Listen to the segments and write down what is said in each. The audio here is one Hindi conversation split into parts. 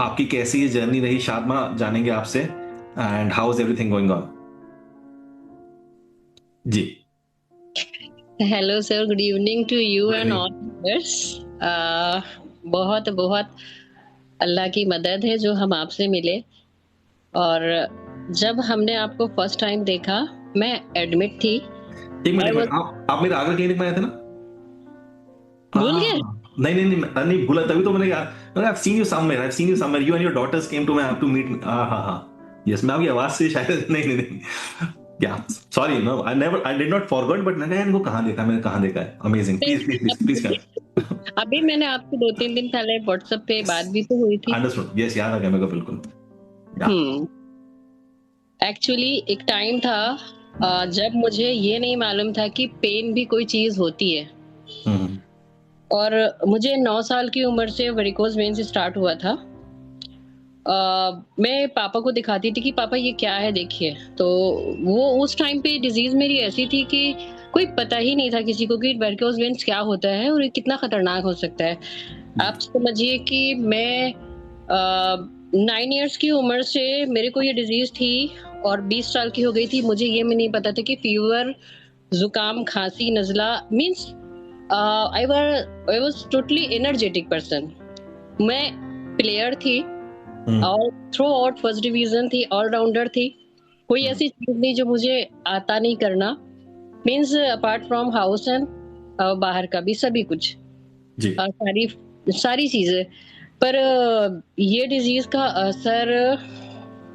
आपकी कैसी ये जर्नी रही शादमा, जानेंगे आपसे। And how is everything going on? जी। Hello sir, good evening to you good and evening. All viewers. बहुत बहुत अल्लाह की मदद है जो हम आपसे मिले। और जब हमने आपको फर्स्ट टाइम देखा, मैं एडमिट थी। एक मिनट आई एक मिनट, वाज आप मेरे आगरा क्लिनिक में आए थे ना? भूल गए। नहीं नहीं नहीं, नहीं भूला, तभी तो मैंने यार I've seen you somewhere, I've seen you somewhere, you and your daughters came to my to meet me। हाँ हाँ हाँ, यस, मैं आपकी आवाज से शायद नहीं नहीं नहीं, या sorry, no I did not forgot, but मैंने इनको कहाँ देखा, मैंने कहाँ देखा है। Amazing, please please please please कर। अभी मैंने आपसे 2-3 दिन पहले व्हाट्सएप पे बात भी तो हुई थी। अंडरस्टूड, यस, याद आ गया मेरे को बिल्कुल। या हम्म। एक्चुअली एक टाइम था जब मुझे ये नहीं मालूम था कि पेन भी कोई चीज होती है। हम्म और मुझे 9 साल की उम्र से वेरिकोज वेन्स स्टार्ट हुआ था। मैं पापा को दिखाती थी कि पापा ये क्या है देखिए। तो वो उस टाइम पे डिजीज मेरी ऐसी थी कि कोई पता ही नहीं था किसी को कि वेरिकोज वेन्स क्या होता है और ये कितना खतरनाक हो सकता है। आप समझिए कि मैं 9 इयर्स की उम्र से मेरे को ये डिजीज थी और 20 साल की हो गई थी। मुझे ये नहीं पता था कि फीवर, जुकाम, खांसी, नजला means I was totally energetic person. मैं प्लेयर थी और थ्रू आउट फर्स्ट डिवीजन थी, ऑलराउंडर थी। कोई ऐसी चीज नहीं जो मुझे आता नहीं करना। Means apart from house and बाहर का भी सभी कुछ, जी सारी सारी चीजें। पर ये डिजीज का असर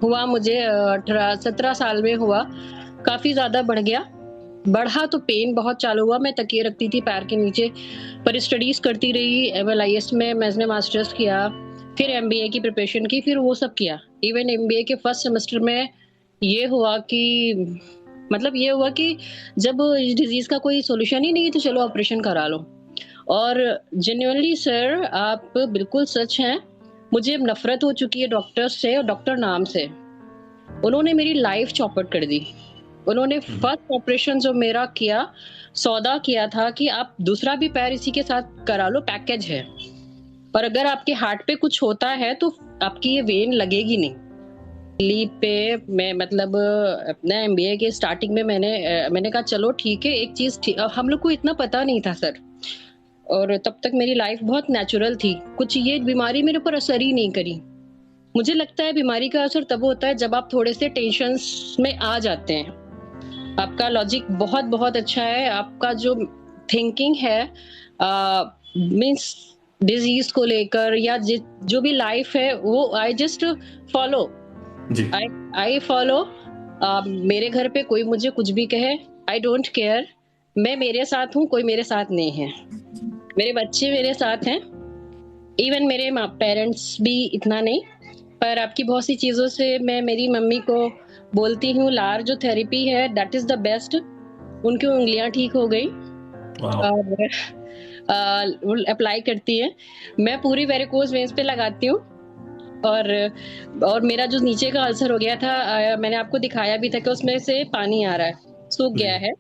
हुआ मुझे 18-17 साल में हुआ। काफी ज्यादा बढ़ गया। बढ़ा तो पेन बहुत चालू हुआ। मैं तकिए रखती थी पैर के नीचे। पर स्टडीज करती रही। MLIS में मैंने मास्टर्स किया, फिर MBA की प्रिपरेशन की, फिर वो सब किया। इवन MBA के फर्स्ट सेमेस्टर में ये हुआ कि मतलब ये हुआ कि जब इस डिजीज का कोई सोल्यूशन ही नहीं है तो चलो ऑपरेशन करा लो। और जेन्युइनली सर, आप बिल्कुल सच हैं। मुझे अब नफरत हो चुकी है डॉक्टर से और डॉक्टर नाम से। उन्होंने मेरी लाइफ चौपट कर दी। उन्होंने फर्स्ट ऑपरेशन जो मेरा किया, सौदा किया था कि आप दूसरा भी पैर इसी के साथ करा लो, पैकेज है। और अगर आपके हार्ट पे कुछ होता है तो आपकी ये वेन लगेगी नहीं। लीव पे मैं मतलब अपना MBA के स्टार्टिंग में मैंने कहा चलो ठीक है, एक चीज हम लोग को इतना पता नहीं था सर। और तब तक मेरी लाइफ बहुत नेचुरल थी। कुछ ये बीमारी मेरे ऊपर असर ही नहीं करी। मुझे लगता है बीमारी का असर तब होता है जब आप थोड़े से टेंशन में आ जाते हैं। आपका लॉजिक बहुत बहुत अच्छा है। आपका जो थिंकिंग है मीन्स डिजीज को लेकर या जो भी लाइफ है वो आई जस्ट फॉलो। जी आई आई फॉलो। मेरे घर पे कोई मुझे कुछ भी कहे, आई डोंट केयर। मैं मेरे साथ हूँ, कोई मेरे साथ नहीं है। मेरे बच्चे मेरे साथ हैं। इवन मेरे पेरेंट्स भी इतना नहीं। पर आपकी बहुत सी चीजों से मैं मेरी मम्मी को बोलती हूँ, लार जो थेरेपी है दैट इज द बेस्ट। उनकी उंगलियां ठीक हो गई वाह। और अप्लाई करती है। मैं पूरी वेरिकोज वेन्स पे लगाती हूँ। और मेरा जो नीचे का अल्सर हो गया था, मैंने आपको दिखाया भी था कि उसमें से पानी आ रहा है, सूख गया है।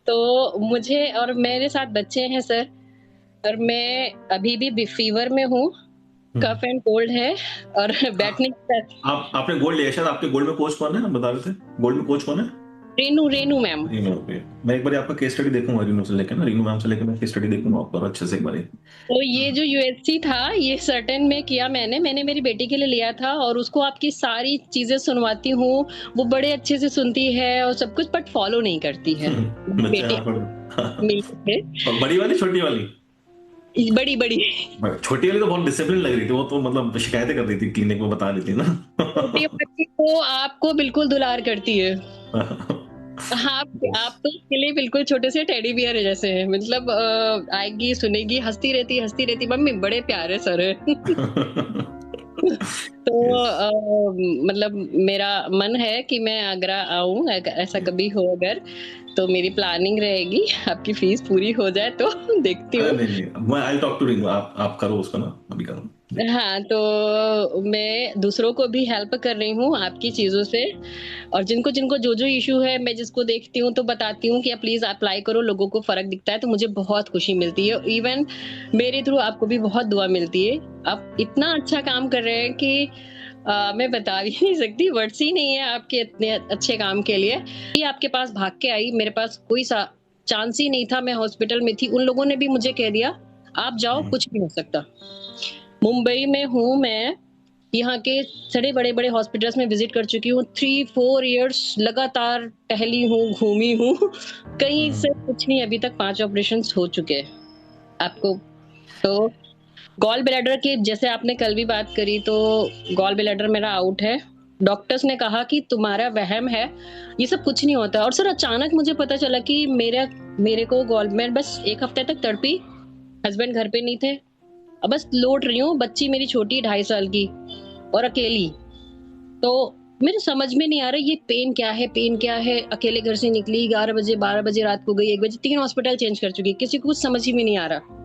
तो मुझे और मेरे साथ बच्चे हैं सर। और मैं अभी भी फीवर में हूँ। कफ एंड कोल्ड है और बैठने की आप आपने गोल्ड लिया शायद, आपके गोल्ड में कोच कौन है, आप बता रहे थे? गोल्ड में कोच कौन है? रेनू रेनू मैम। रीनू पे। मैं एक बार आपका केस स्टडी देखूंगा, रीनू से लेकर ना, रीनू मैम से लेकर मैं केस स्टडी देखूंगा आपका अच्छे से एक बार। तो ये जो USC था, ये सर्टेन में किया मैंने मेरी बेटी के लिए लिया था। और उसको आपकी सारी चीजें सुनवाती हूँ। वो बड़े अच्छे से सुनती है और सब कुछ, बट फॉलो नहीं करती है। बच्चे बेटी हाँ मिलके और बड़ी वाली छोटी वाली? बड़ी बड़ी छोटी वाली तो बहुत डिसिप्लिन लग रही थी, वो तो मतलब शिकायतें कर रही थी, क्लिनिक में बता रही थी ना। छोटी बच्ची को आपको बिल्कुल दुलार करती है। हाँ, आप तो उसके लिए बिल्कुल छोटे से टेडी बियर है जैसे है। मतलब आएगी, सुनेगी, हंसती रहती मम्मी बड़े प्यारे सर है। तो Yes. मतलब मेरा मन है कि मैं आगरा आऊं। ऐसा कभी हो अगर, तो मेरी प्लानिंग रहेगी आपकी फीस पूरी हो जाए तो देखती अरे हूँ। नहीं नहीं, मैं आई टॉक टू रिंग, आप करो उसका ना, अभी करो। हाँ, तो मैं दूसरों को भी हेल्प कर रही हूँ आपकी चीजों से। और जिनको जिनको जो जो इशू है, मैं जिसको देखती हूँ तो बताती हूँ कि प्लीज अप्लाई करो। लोगों को फर्क दिखता है तो मुझे बहुत खुशी मिलती है। इवन मेरे थ्रू आपको भी बहुत दुआ मिलती है। आप इतना अच्छा काम कर रहे हैं कि मैं बता भी नहीं सकती, वर्ड्स ही नहीं है आपके इतने अच्छे काम के लिए। ये आपके पास भाग के आई, मेरे पास कोई सा चांस ही नहीं था, मैं हॉस्पिटल में थी, उन लोगों ने भी मुझे कह दिया आप जाओ, कुछ नहीं हो सकता। मुंबई में हूँ मैं, यहाँ के सारे बड़े-बड़े हॉस्पिटल्स में विजिट कर चुकी हूँ, 3-4 इयर्स लगातार टहली हूँ, घूमी हूँ, कहीं से कुछ नहीं, अभी तक 5 ऑपरेशंस हो चुके हैं। आपको तो गॉल ब्लैडर की जैसे आपने कल भी बात करी, तो गॉल ब्लैडर मेरा आउट है। डॉक्टर्स ने कहा कि तुम्हारा वहम है, ये सब कुछ नहीं होता। और सर अचानक मुझे पता चला कि मेरे को गॉल, मैं बस 1 हफ्ते तक तड़पी, हस्बैंड घर पे नहीं थे, अब बस लौट रही हूँ, बच्ची मेरी छोटी 2.5 साल की और अकेली। तो मेरे समझ में नहीं आ रहा ये पेन क्या है, पेन क्या है। अकेले घर से निकली 11 बजे, 12 बजे रात को गई, 1 बजे, 3 हॉस्पिटल चेंज कर चुकी, किसी को कुछ समझ ही में नहीं आ रहा।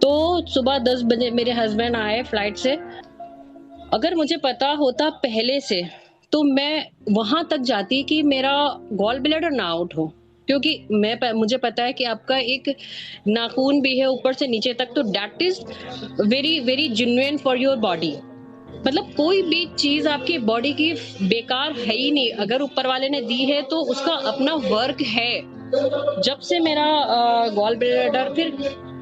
तो सुबह 10 बजे मेरे हस्बैंड आए फ्लाइट से। अगर मुझे पता होता पहले से तो मैं वहां तक जाती कि मेरा गॉल ब्लैडर ना आउट हो, क्योंकि मुझे पता है कि आपका एक नाखून भी है ऊपर से नीचे तक, तो that is very very genuine for your body. मतलब कोई भी चीज आपकी बॉडी की बेकार है ही नहीं, अगर ऊपर वाले ने दी है तो उसका अपना वर्क है। जब से मेरा गॉल ब्लैडर, फिर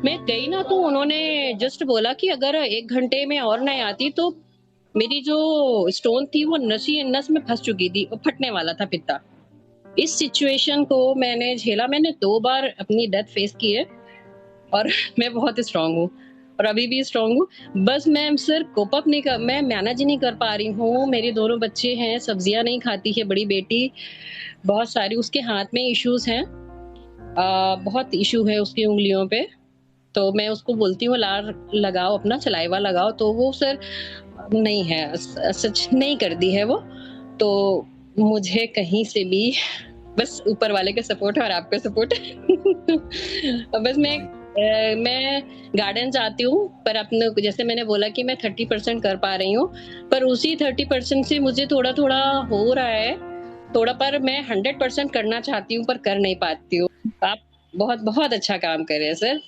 मैं गई ना तो उन्होंने जस्ट बोला कि अगर 1 घंटे में और नहीं आती तो मेरी जो स्टोन थी वो नस में फंस चुकी थी और फटने वाला था पित्ता। इस सिचुएशन को मैंने झेला, मैंने 2 बार अपनी डेथ फेस की है और मैं बहुत स्ट्रांग हूँ और अभी भी स्ट्रांग हूँ। बस मैं सर कोप अप नहीं कर, मैं मैनेज नहीं कर पा रही हूँ। मेरे दोनों बच्चे हैं, सब्जियां नहीं खाती है बड़ी बेटी, बहुत सारी उसके हाथ में इश्यूज हैं, बहुत इशू है उसकी उंगलियों पे। तो मैं उसको बोलती हूँ लार लगाओ, अपना सलाइवा लगाओ, तो वो सर नहीं है, सच नहीं करती है वो। तो मुझे कहीं से भी बस ऊपर वाले का सपोर्ट है और आपका सपोर्ट बस मैं गार्डन जाती हूँ, पर अपने जैसे मैंने बोला कि मैं 30% कर पा रही हूँ, पर उसी 30% से मुझे थोड़ा थोड़ा हो रहा है थोड़ा, पर मैं 100% करना चाहती हूँ पर कर नहीं पाती हूँ। आप बहुत बहुत अच्छा काम कर रहे हैं सर,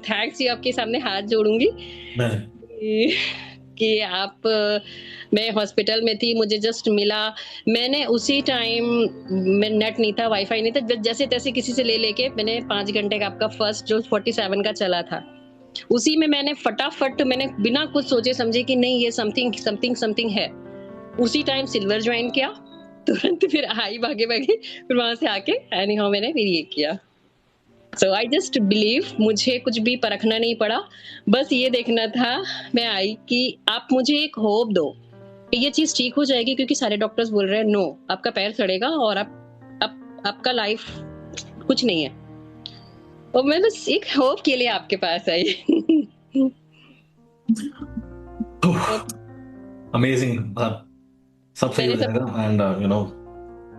थैंक्स। ये आपके सामने हाथ जोड़ूंगी कि आप, मैं हॉस्पिटल में थी, मुझे जस्ट मिला, मैंने उसी टाइम में नेट नहीं था, वाईफाई नहीं था, जैसे तैसे किसी से ले लेके मैंने 5 घंटे का आपका फर्स्ट जो 47 का चला था, उसी में मैंने फटाफट, मैंने बिना कुछ सोचे समझे कि नहीं ये समथिंग समथिंग समथिंग है, उसी टाइम सिल्वर ज्वाइन किया तुरंत, फिर आई भागे भागे, फिर वहां से आके एनी हाउ मैंने फिर ये किया। सो आई जस्ट बिलीव, मुझे कुछ भी परखना नहीं पड़ा, बस ये देखना था मैं आई कि आप मुझे एक होप दो कि ये चीज ठीक हो जाएगी, क्योंकि सारे डॉक्टर्स बोल रहे हैं नो, आपका पैर सड़ेगा और आपका लाइफ कुछ नहीं है। तो मैं बस एक होप के लिए आपके पास आई। अमेजिंग, सब सही हो जाएगा। And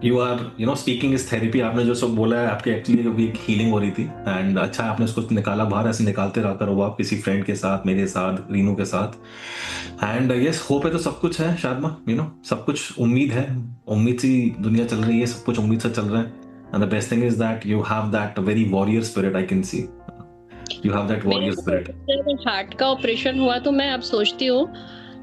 you are speaking is therapy. आपने जो सब बोला है, आपके एक्चुअली जो भी एक हीलिंग हो रही थी, एंड अच्छा आपने उसको निकाला बाहर, ऐसे निकालते रहा करो आप किसी फ्रेंड के साथ, मेरे साथ, रीनू के साथ। एंड यस, होप है तो सब कुछ है शादमा, सब कुछ उम्मीद है, उम्मीद से दुनिया चल रही है, सब कुछ उम्मीद से चल रहा है। And the best thing is that you have that very warrior spirit, I can see you have that warrior spirit. Heart का ऑपरेशन हुआ तो मैं अब सोचती हूँ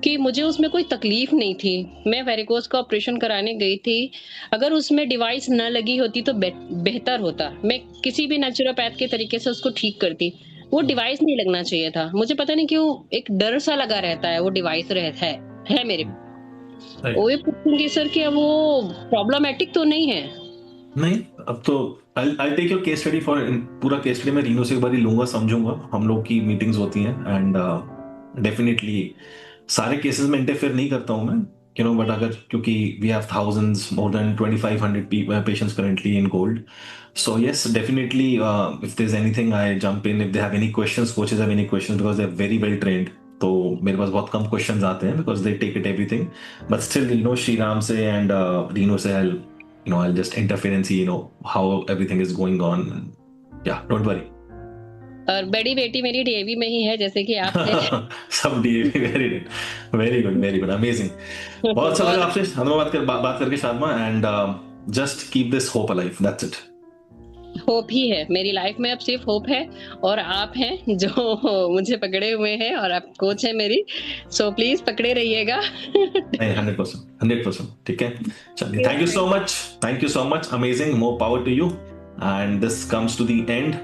कि मुझे उसमें कोई तकलीफ नहीं थी, मैं वेरिकोस का ऑपरेशन कराने गई थी, अगर उसमें डिवाइस न लगी होती तो बेहतर होता, मैं किसी भी नेचुरोपैथ के तरीके से उसको ठीक करती, वो डिवाइस नहीं लगना चाहिए था। मुझे पता नहीं क्यों एक डर सा लगा रहता है, वो डिवाइस रहता है मेरे। वो ये पूछूंगी सर कि वो प्रॉब्लमेटिक तो नहीं है? नहीं, अब तो I'll take your case study for पूरा केस स्टडी मैं रीनो से एक बार लूंगा, समझूंगा, हम लोग की मीटिंग्स होती हैं, एंड डेफिनेटली सारे केसेस में इंटरफेयर नहीं करता हूं मैं, बट अगर, क्योंकि we have thousands, more than 2500 patients currently in gold, so yes, definitely, if there's anything I jump in, if they have any questions, coaches have any questions, because they're very well trained, तो मेरे पास बहुत कम क्वेश्चंस आते हैं because they take it everything, but still Shri Ram से एंड रीनो से I'll just interfere and see how everything is going on. Yeah, don't worry. और बड़ी बेटी मेरी डीएवी में ही है, जैसे कि आप सब डीएवी, वेरी गुड, अमेजिंग। बहुत अच्छा लगा आपसे बात करके Shadma, and just keep this hope alive, that's it. Hope ही है मेरी लाइफ में, अब सिर्फ होप है, और आप हैं जो मुझे पकड़े हुए हैं, और आप कोच हैं मेरी, सो प्लीज पकड़े रहिएगा। नहीं, 100%, ठीक है। चलिए, thank you so much, amazing, more power to you, and this comes to the and.